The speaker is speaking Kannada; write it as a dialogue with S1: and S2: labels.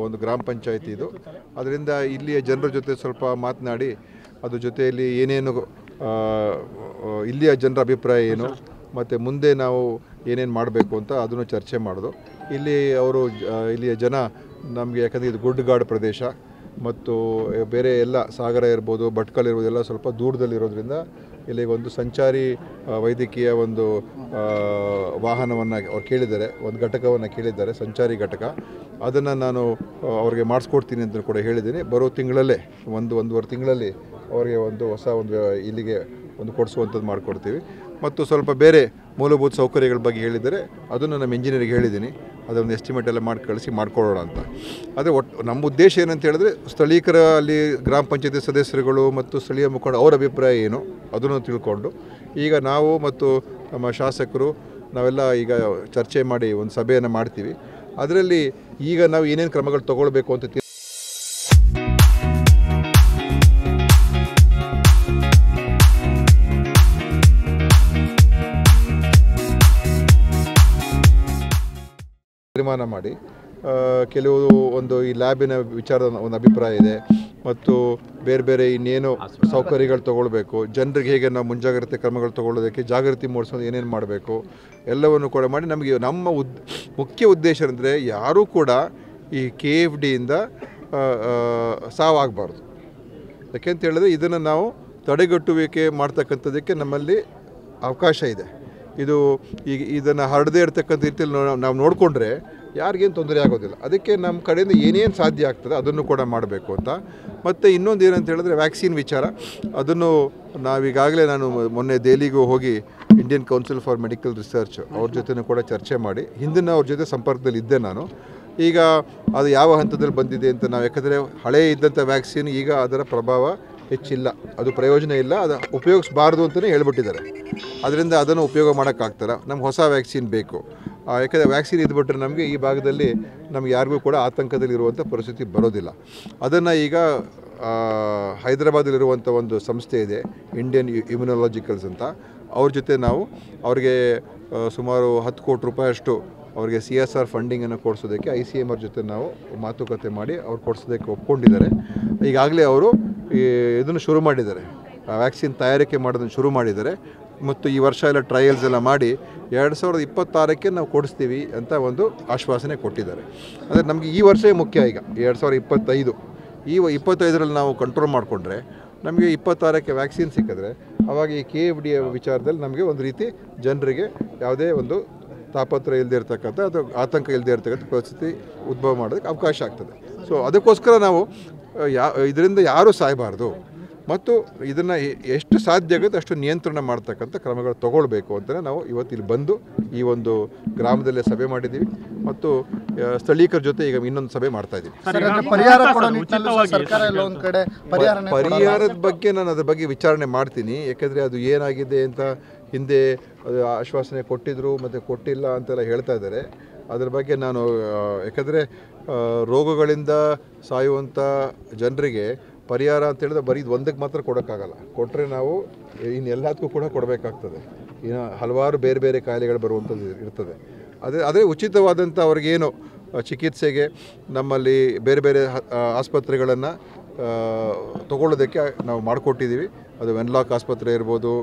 S1: ಒಂದು ಗ್ರಾಮ ಪಂಚಾಯಿತಿ ಇದು. ಅದರಿಂದ ಇಲ್ಲಿಯ ಜನರ ಜೊತೆ ಸ್ವಲ್ಪ ಮಾತನಾಡಿ ಅದ್ರ ಜೊತೆಯಲ್ಲಿ ಏನೇನು ಇಲ್ಲಿಯ ಜನರ ಅಭಿಪ್ರಾಯ ಏನು ಮತ್ತು ಮುಂದೆ ನಾವು ಏನೇನು ಮಾಡಬೇಕು ಅಂತ ಅದನ್ನು ಚರ್ಚೆ ಮಾಡೋದು. ಇಲ್ಲಿಯ ಜನ ನಮಗೆ, ಯಾಕಂದರೆ ಇದು ಗುಡ್ಡಗಾಡು ಪ್ರದೇಶ ಮತ್ತು ಬೇರೆ ಎಲ್ಲ ಸಾಗರ ಇರ್ಬೋದು, ಭಟ್ಕಳ ಇರ್ಬೋದು, ಎಲ್ಲ ಸ್ವಲ್ಪ ದೂರದಲ್ಲಿರೋದ್ರಿಂದ ಇಲ್ಲಿಗೆ ಒಂದು ಸಂಚಾರಿ ವೈದ್ಯಕೀಯ ಒಂದು ವಾಹನವನ್ನು ಅವ್ರು ಕೇಳಿದ್ದಾರೆ, ಒಂದು ಘಟಕವನ್ನು ಕೇಳಿದ್ದಾರೆ, ಸಂಚಾರಿ ಘಟಕ. ಅದನ್ನು ನಾನು ಅವ್ರಿಗೆ ಮಾಡಿಸ್ಕೊಡ್ತೀನಿ ಅಂತ ಕೂಡ ಹೇಳಿದ್ದೀನಿ. ಬರೋ ತಿಂಗಳಲ್ಲೇ ಒಂದೂವರೆ ತಿಂಗಳಲ್ಲಿ ಅವರಿಗೆ ಹೊಸ ಇಲ್ಲಿಗೆ ಕೊಡಿಸುವಂಥದ್ದು ಮಾಡಿಕೊಡ್ತೀವಿ. ಮತ್ತು ಸ್ವಲ್ಪ ಬೇರೆ ಮೂಲಭೂತ ಸೌಕರ್ಯಗಳ ಬಗ್ಗೆ ಹೇಳಿದರೆ ಅದನ್ನು ನಮ್ಮ ಇಂಜಿನಿಯರಿಗೆ ಹೇಳಿದ್ದೀನಿ, ಅದೊಂದು ಎಸ್ಟಿಮೇಟ್ ಎಲ್ಲ ಮಾಡಿಕೊಡೋಣ ಅಂತ. ಆದರೆ ನಮ್ಮ ಉದ್ದೇಶ ಏನಂತ ಹೇಳಿದ್ರೆ, ಸ್ಥಳೀಕರ ಅಲ್ಲಿ ಗ್ರಾಮ ಪಂಚಾಯತಿ ಸದಸ್ಯರುಗಳು ಮತ್ತು ಸ್ಥಳೀಯ ಮುಖಂಡ ಅವರ ಅಭಿಪ್ರಾಯ ಏನು ಅದನ್ನು ತಿಳ್ಕೊಂಡು ಈಗ ನಾವು ಮತ್ತು ನಮ್ಮ ಶಾಸಕರು ನಾವೆಲ್ಲ ಈಗ ಚರ್ಚೆ ಮಾಡಿ ಒಂದು ಸಭೆಯನ್ನು ಮಾಡ್ತೀವಿ. ಅದರಲ್ಲಿ ಈಗ ನಾವು ಏನೇನು ಕ್ರಮಗಳು ತಗೊಳ್ಬೇಕು ಅಂತ ತೀರ್ಮಾನ ಮಾಡಿ, ಕೆಲವು ಈ ಲ್ಯಾಬಿನ ವಿಚಾರದ ಒಂದು ಅಭಿಪ್ರಾಯ ಇದೆ ಮತ್ತು ಬೇರೆ ಇನ್ನೇನು ಸೌಕರ್ಯಗಳು ತೊಗೊಳ್ಬೇಕು, ಜನರಿಗೆ ಹೇಗೆ ನಾವು ಮುಂಜಾಗ್ರತೆ ಕ್ರಮಗಳು ತೊಗೊಳ್ಳೋದಕ್ಕೆ ಜಾಗೃತಿ ಮೂಡಿಸೋದು ಏನೇನು ಮಾಡಬೇಕು ಎಲ್ಲವನ್ನು ಕೂಡ ಮಾಡಿ. ನಮಗೆ ನಮ್ಮ ಮುಖ್ಯ ಉದ್ದೇಶ ಅಂದರೆ ಯಾರೂ ಕೂಡ ಈ KFDಯಿಂದ ಸಾವಾಗಬಾರ್ದು. ಯಾಕೆಂತ ಹೇಳಿದ್ರೆ ಇದನ್ನು ನಾವು ತಡೆಗಟ್ಟುವಿಕೆ ಮಾಡ್ತಕ್ಕಂಥದ್ದಕ್ಕೆ ನಮ್ಮಲ್ಲಿ ಅವಕಾಶ ಇದೆ. ಇದನ್ನು ಹರಡದೇ ಇರತಕ್ಕಂಥ ರೀತಿಯಲ್ಲಿ ನಾವು ನೋಡಿಕೊಂಡ್ರೆ ಯಾರಿಗೇನು ತೊಂದರೆ ಆಗೋದಿಲ್ಲ. ಅದಕ್ಕೆ ನಮ್ಮ ಕಡೆಯಿಂದ ಏನೇನು ಸಾಧ್ಯ ಆಗ್ತದೆ ಅದನ್ನು ಕೂಡ ಮಾಡಬೇಕು ಅಂತ. ಮತ್ತು ಇನ್ನೊಂದು ಏನಂತ ಹೇಳಿದ್ರೆ ವ್ಯಾಕ್ಸಿನ್ ವಿಚಾರ, ಅದನ್ನು ನಾವೀಗಾಗಲೇ ನಾನು ಮೊನ್ನೆ ದೆಹಲಿಗೂ ಹೋಗಿ Indian Council for Medical Research ಅವ್ರ ಜೊತೆನೂ ಕೂಡ ಚರ್ಚೆ ಮಾಡಿ ಹಿಂದಿನ ಅವ್ರ ಜೊತೆ ಸಂಪರ್ಕದಲ್ಲಿ ಇದ್ದೆ ನಾನು. ಈಗ ಅದು ಯಾವ ಹಂತದಲ್ಲಿ ಬಂದಿದೆ ಅಂತ ನಾವು, ಯಾಕಂದರೆ ಹಳೇ ಇದ್ದಂಥ ವ್ಯಾಕ್ಸಿನ್ ಈಗ ಅದರ ಪ್ರಭಾವ ಹೆಚ್ಚಿಲ್ಲ, ಅದು ಪ್ರಯೋಜನ ಇಲ್ಲ, ಅದು ಉಪಯೋಗಿಸಬಾರ್ದು ಅಂತಲೇ ಹೇಳ್ಬಿಟ್ಟಿದ್ದಾರೆ. ಅದರಿಂದ ಅದನ್ನು ಉಪಯೋಗ ಮಾಡೋಕ್ಕಾಗ್ತಾರ. ನಮ್ಗೆ ಹೊಸ ವ್ಯಾಕ್ಸಿನ್ ಬೇಕು. ಯಾಕಂದರೆ ವ್ಯಾಕ್ಸಿನ್ ಇದ್ಬಿಟ್ರೆ ನಮಗೆ ಈ ಭಾಗದಲ್ಲಿ ನಮ್ಗೆ ಯಾರಿಗೂ ಕೂಡ ಆತಂಕದಲ್ಲಿರುವಂಥ ಪರಿಸ್ಥಿತಿ ಬರೋದಿಲ್ಲ. ಅದನ್ನು ಈಗ ಹೈದರಾಬಾದಲ್ಲಿರುವಂಥ ಒಂದು ಸಂಸ್ಥೆ ಇದೆ, ಇಂಡಿಯನ್ ಇಮ್ಯುನಾಲಜಿಕಲ್ಸ್ ಅಂತ, ಅವ್ರ ಜೊತೆ ನಾವು ಅವ್ರಿಗೆ ಸುಮಾರು 10 ಕೋಟಿ ರೂಪಾಯಿಯಷ್ಟು ಅವ್ರಿಗೆ CSR ಫಂಡಿಂಗನ್ನು ಕೊಡಿಸೋದಕ್ಕೆ ICMR ಜೊತೆ ನಾವು ಮಾತುಕತೆ ಮಾಡಿ ಅವ್ರು ಕೊಡಿಸೋದಕ್ಕೆ ಒಪ್ಕೊಂಡಿದ್ದಾರೆ. ಈಗಾಗಲೇ ಅವರು ಇದನ್ನು ಶುರು ಮಾಡಿದ್ದಾರೆ, ವ್ಯಾಕ್ಸಿನ್ ತಯಾರಿಕೆ ಮಾಡೋದನ್ನು ಶುರು ಮಾಡಿದ್ದಾರೆ. ಮತ್ತು ಈ ವರ್ಷ ಎಲ್ಲ ಟ್ರಯಲ್ಸ್ ಎಲ್ಲ ಮಾಡಿ 2026ಕ್ಕೆ ನಾವು ಕೊಡಿಸ್ತೀವಿ ಅಂತ ಒಂದು ಆಶ್ವಾಸನೆ ಕೊಟ್ಟಿದ್ದಾರೆ. ಅಂದರೆ ನಮಗೆ ಈ ವರ್ಷವೇ ಮುಖ್ಯ. ಈಗ 2025 ಈ 25ರಲ್ಲಿ ನಾವು ಕಂಟ್ರೋಲ್ ಮಾಡಿಕೊಂಡ್ರೆ ನಮಗೆ 26ಕ್ಕೆ ವ್ಯಾಕ್ಸಿನ್ ಸಿಕ್ಕಿದ್ರೆ ಆವಾಗ ಈ KFD ವಿಚಾರದಲ್ಲಿ ನಮಗೆ ಒಂದು ರೀತಿ ಜನರಿಗೆ ಯಾವುದೇ ಒಂದು ತಾಪತ್ರ ಇಲ್ಲದೆ ಇರ್ತಕ್ಕಂಥ ಅಥವಾ ಆತಂಕ ಇಲ್ಲದೆ ಇರ್ತಕ್ಕಂಥ ಪರಿಸ್ಥಿತಿ ಉದ್ಭವ ಮಾಡೋದಕ್ಕೆ ಅವಕಾಶ ಆಗ್ತದೆ. ಸೊ ಅದಕ್ಕೋಸ್ಕರ ನಾವು ಇದರಿಂದ ಯಾರೂ ಸಾಯಬಾರ್ದು ಮತ್ತು ಇದನ್ನು ಎಷ್ಟು ಸಾಧ್ಯ ಆಗುತ್ತೆ ಅಷ್ಟು ನಿಯಂತ್ರಣ ಮಾಡ್ತಕ್ಕಂಥ ಕ್ರಮಗಳು ತಗೊಳ್ಬೇಕು ಅಂತಲೇ ನಾವು ಇವತ್ತಿಲ್ಲಿ ಬಂದು ಈ ಒಂದು ಗ್ರಾಮದಲ್ಲೇ ಸಭೆ ಮಾಡಿದ್ದೀವಿ ಮತ್ತು ಸ್ಥಳೀಕರ ಜೊತೆ ಈಗ ಇನ್ನೊಂದು ಸಭೆ ಮಾಡ್ತಾ ಇದ್ದೀವಿ. ಪರಿಹಾರದ ಬಗ್ಗೆ ನಾನು ಅದ್ರ ಬಗ್ಗೆ ವಿಚಾರಣೆ ಮಾಡ್ತೀನಿ. ಯಾಕೆಂದರೆ ಅದು ಏನಾಗಿದೆ ಅಂತ ಹಿಂದೆ ಆಶ್ವಾಸನೆ ಕೊಟ್ಟಿದ್ರು ಮತ್ತು ಕೊಟ್ಟಿಲ್ಲ ಅಂತೆಲ್ಲ ಹೇಳ್ತಾ ಇದ್ದಾರೆ. ಅದರ ಬಗ್ಗೆ ನಾನು, ಯಾಕಂದರೆ ರೋಗಗಳಿಂದ ಸಾಯುವಂಥ ಜನರಿಗೆ ಪರಿಹಾರ ಅಂತ ಹೇಳಿದ್ರೆ ಬರೀ ಒಂದಕ್ಕೆ ಮಾತ್ರ ಕೊಡೋಕ್ಕಾಗಲ್ಲ. ಕೊಟ್ಟರೆ ನಾವು ಇನ್ನೆಲ್ಲದಕ್ಕೂ ಕೂಡ ಕೊಡಬೇಕಾಗ್ತದೆ. ಇನ್ನು ಹಲವಾರು ಬೇರೆ ಕಾಯಿಲೆಗಳು ಬರುವಂಥದ್ದು ಇರ್ತದೆ. ಅದೇ ಉಚಿತವಾದಂಥ ಅವ್ರಿಗೇನು ಚಿಕಿತ್ಸೆಗೆ ನಮ್ಮಲ್ಲಿ ಬೇರೆ ಆಸ್ಪತ್ರೆಗಳನ್ನು ತಗೊಳ್ಳೋದಕ್ಕೆ ನಾವು ಮಾಡಿಕೊಟ್ಟಿದ್ದೀವಿ. ಅದು ವೆನ್ಲಾಕ್ ಆಸ್ಪತ್ರೆ ಇರ್ಬೋದು,